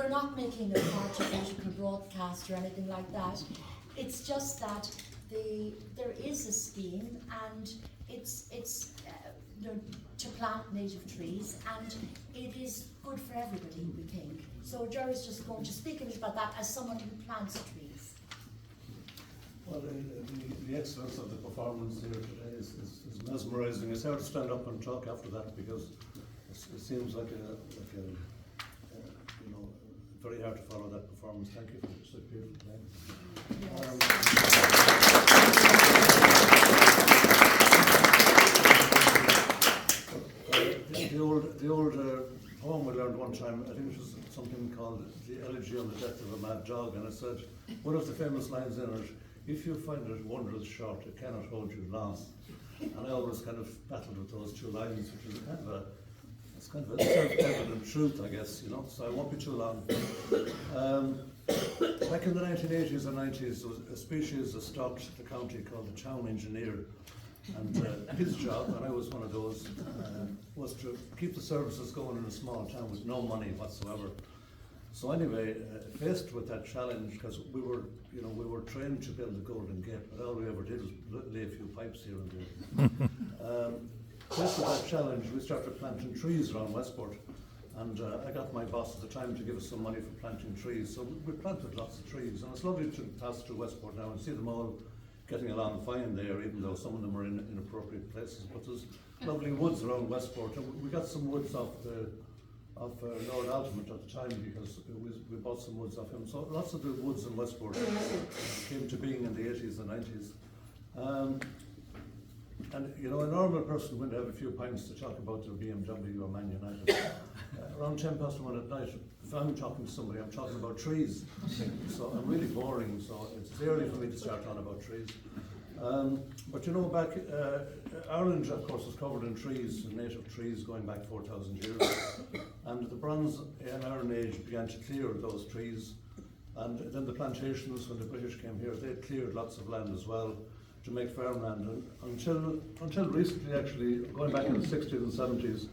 we're not making a political broadcast or anything like that. It's just that there is a scheme, and it's to plant native trees, and it is good for everybody, we think. So Ger is just going to speak a bit about that as someone who plants trees. Well, the excellence of the performance here today is mesmerising. It's hard to stand up and talk after that, because it seems like very hard to follow that performance. Thank you for such a beautiful thing. The old poem we learned one time, I think it was something called The Elegy on the Death of a Mad Dog, and it said, one of the famous lines in it, if you find it wondrous short, it cannot hold you long. And I always kind of battled with those two lines, which is kind of a self-evident truth, I guess, so I won't be too long. Back in the 1980s and 90s, there was a species that stalked the county called the town engineer, and his job, and I was one of those, was to keep the services going in a small town with no money whatsoever. So anyway, faced with that challenge, because we were trained to build the Golden Gate, but all we ever did was lay a few pipes here and there. Faced with that challenge, we started planting trees around Westport, and I got my boss at the time to give us some money for planting trees. So we planted lots of trees, and it's lovely to pass through Westport now and see them all getting along fine there, even though some of them are in inappropriate places. But there's lovely woods around Westport, and we got some woods off Lord Altamont at the time, because we bought some woods off him. So lots of the woods in Westport came to being in the 80s and 90s. And a normal person wouldn't have a few pints to talk about their BMW or Man United. Around 1:10 at night, if I'm talking to somebody, I'm talking about trees. So I'm really boring, so it's early for me to start on about trees. But back, Ireland, of course, is covered in trees, native trees, going back 4,000 years. And the Bronze and Iron Age began to clear those trees. And then the plantations, when the British came here, they cleared lots of land as well to make farmland. And until recently, actually, going back in the 60s and 70s,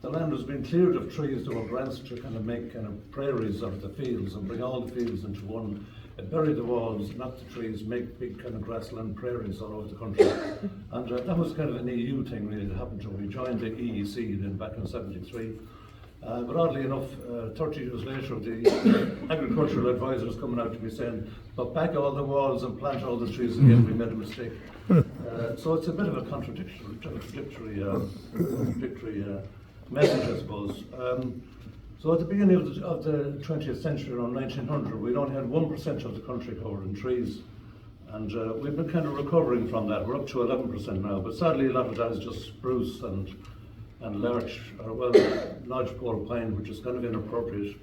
the land was being cleared of trees. There were grants to kind of make kind of prairies out of the fields and bring all the fields into one, bury the walls, knock the trees, make big kind of grassland prairies all over the country. And that was kind of an EU thing really that happened to when we joined the EEC then back in '73. But oddly enough, 30 years later, the agricultural advisor is coming out to me saying, but back all the walls and plant all the trees again, we made a mistake. So it's a bit of a contradictory message, I suppose. So at the beginning of the 20th century, around 1900, we'd only had 1% of the country covered in trees. And we've been kind of recovering from that. We're up to 11% now, but sadly a lot of that is just spruce and larch, or well, lodgepole pine, which is kind of inappropriate.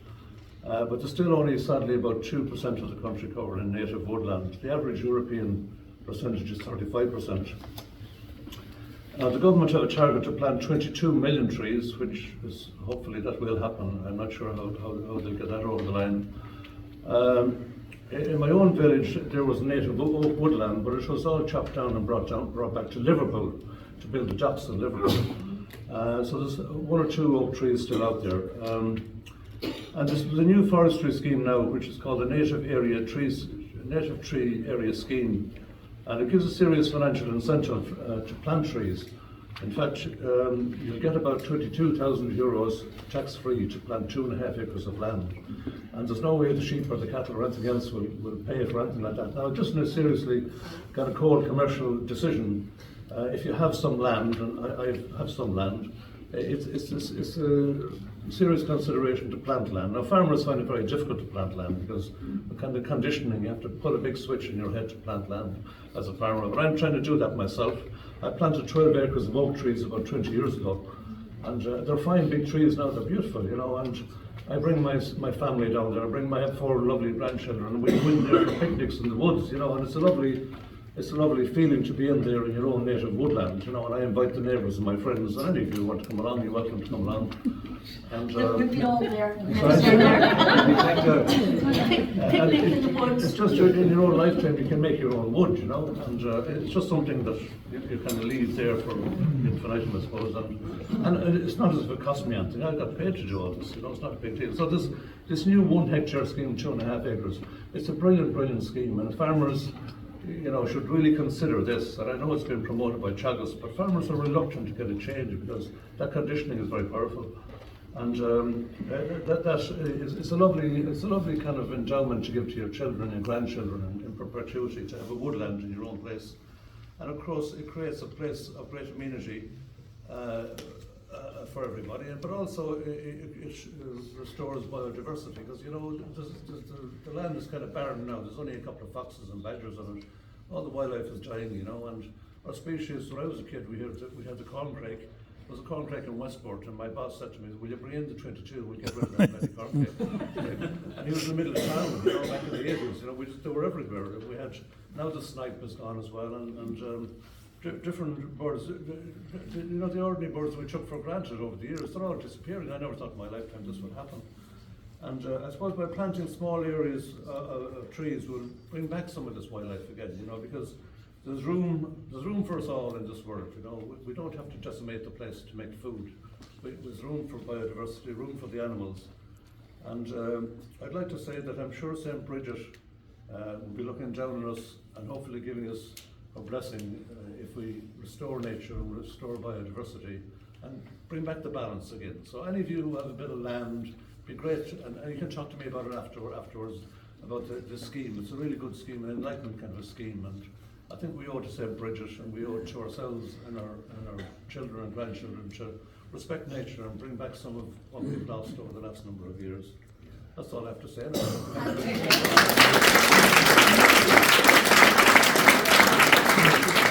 But there's still only, sadly, about 2% of the country covered in native woodland. The average European percentage is 35%. Now, the government have a target to plant 22 million trees, which is, hopefully that will happen. I'm not sure how they'll get that over the line. In my own village, there was native oak woodland, but it was all chopped down and brought back to Liverpool to build the docks in Liverpool. So there's one or two oak trees still out there. And there's a new forestry scheme now, which is called the Native Tree Area Scheme. And it gives a serious financial incentive to plant trees. In fact, you'll get about €22,000 tax-free to plant 2.5 acres of land. And there's no way the sheep or the cattle or anything else will pay for anything like that. Now, it doesn't seriously got a cold commercial decision. If you have some land, and I have some land, it's a serious consideration to plant land. Now, farmers find it very difficult to plant land because the kind of conditioning, you have to put a big switch in your head to plant land as a farmer. But I'm trying to do that myself. I planted 12 acres of oak trees about 20 years ago, and they're fine big trees now. They're beautiful, and I bring my family down there. I have 4 lovely grandchildren, and we go in there for picnics in the woods, and it's a lovely feeling to be in there in your own native woodland, and I invite the neighbours and my friends, and any of you want to come along, you're welcome to come along. And we'll be all there. It's just in your own lifetime you can make your own wood, you know, and it's just something that you kind of leave there for infinitum, I suppose. And it's not as if it cost me anything. I got paid to do all this, you know. It's not a big deal. So this new 1 hectare scheme, 2.5 acres, it's a brilliant scheme, and farmers, you know, should really consider this. And I know it's been promoted by Chagas, but farmers are reluctant to get a change because that conditioning is very powerful. And it's a lovely kind of endowment to give to your children and grandchildren in perpetuity, to have a woodland in your own place. And of course, it creates a place of great amenity for everybody, but also it restores biodiversity, because, you know, the land is kind of barren now. There's only a couple of foxes and badgers on it. All the wildlife is dying, you know, and our species, when I was a kid, we had the corncrake. There was a corncrake in Westport, and my boss said to me, "Will you bring in the 22, we'll get rid of that bloody corncrake." And he was in the middle of town, you know, back in the 80s, you know, they were everywhere. We had, now the snipe is gone as well, and different birds, you know, the ordinary birds we took for granted over the years, they're all disappearing. I never thought in my lifetime this would happen. And I suppose by planting small areas of trees, we'll bring back some of this wildlife again, you know, because there's room for us all in this world, you know. We don't have to decimate the place to make food. There's room for biodiversity, room for the animals. And I'd like to say that I'm sure St. Bridget will be looking down on us and hopefully giving us a blessing if we restore nature and restore biodiversity and bring back the balance again. So any of you who have a bit of land, be great, and you can talk to me about it afterwards, about this scheme. It's a really good scheme, an enlightenment kind of a scheme, and I think we owe it to St. Bridget, and we owe it to ourselves and our children and grandchildren to respect nature and bring back some of what we've lost over the last number of years. That's all I have to say.